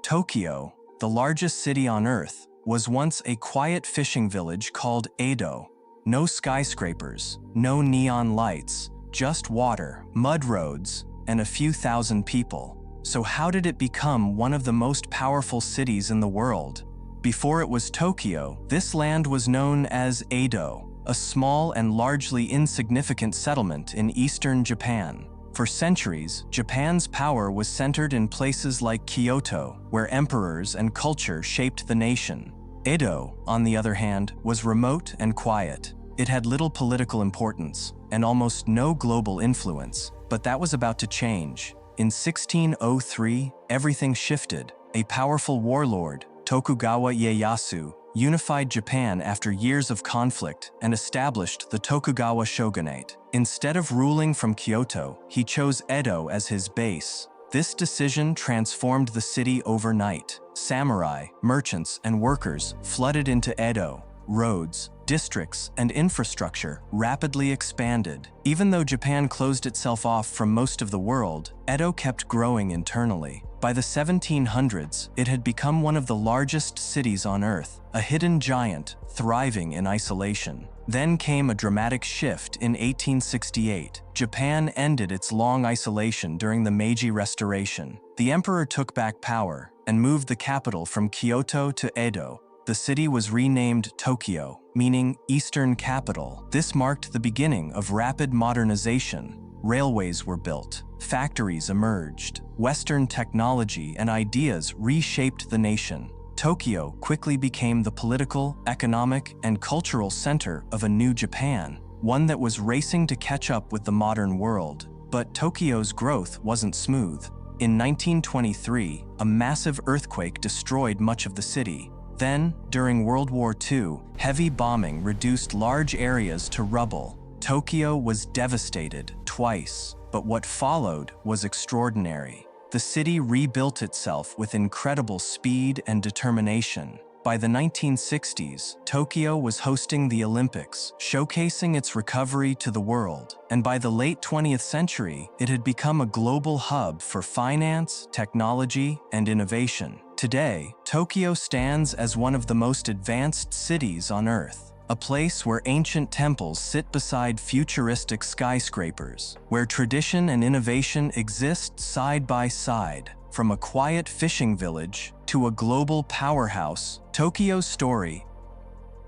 Tokyo, the largest city on Earth, was once a quiet fishing village called Edo. No skyscrapers, no neon lights, just water, mud roads, and a few thousand people. So how did it become one of the most powerful cities in the world? Before it was Tokyo, this land was known as Edo, a small and largely insignificant settlement in eastern Japan. For centuries, Japan's power was centered in places like Kyoto, where emperors and culture shaped the nation. Edo, on the other hand, was remote and quiet. It had little political importance and almost no global influence, but that was about to change. In 1603, everything shifted. A powerful warlord, Tokugawa Ieyasu, unified Japan after years of conflict and established the Tokugawa shogunate. Instead of ruling from Kyoto, he chose Edo as his base. This decision transformed the city overnight. Samurai, merchants, and workers flooded into Edo. Roads, districts, and infrastructure rapidly expanded. Even though Japan closed itself off from most of the world, Edo kept growing internally. By the 1700s, it had become one of the largest cities on Earth, a hidden giant thriving in isolation. Then came a dramatic shift in 1868. Japan ended its long isolation during the Meiji Restoration. The emperor took back power and moved the capital from Kyoto to Edo. The city was renamed Tokyo, meaning Eastern Capital. This marked the beginning of rapid modernization. Railways were built, factories emerged, Western technology and ideas reshaped the nation. Tokyo quickly became the political, economic, and cultural center of a new Japan, one that was racing to catch up with the modern world. But Tokyo's growth wasn't smooth. In 1923, a massive earthquake destroyed much of the city. Then, during World War II, heavy bombing reduced large areas to rubble. Tokyo was devastated twice, but what followed was extraordinary. The city rebuilt itself with incredible speed and determination. By the 1960s, Tokyo was hosting the Olympics, showcasing its recovery to the world. And by the late 20th century, it had become a global hub for finance, technology, and innovation. Today, Tokyo stands as one of the most advanced cities on Earth, a place where ancient temples sit beside futuristic skyscrapers, where tradition and innovation exist side by side. From a quiet fishing village to a global powerhouse, Tokyo's story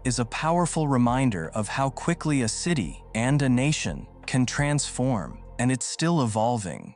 is a powerful reminder of how quickly a city and a nation can transform, and it's still evolving.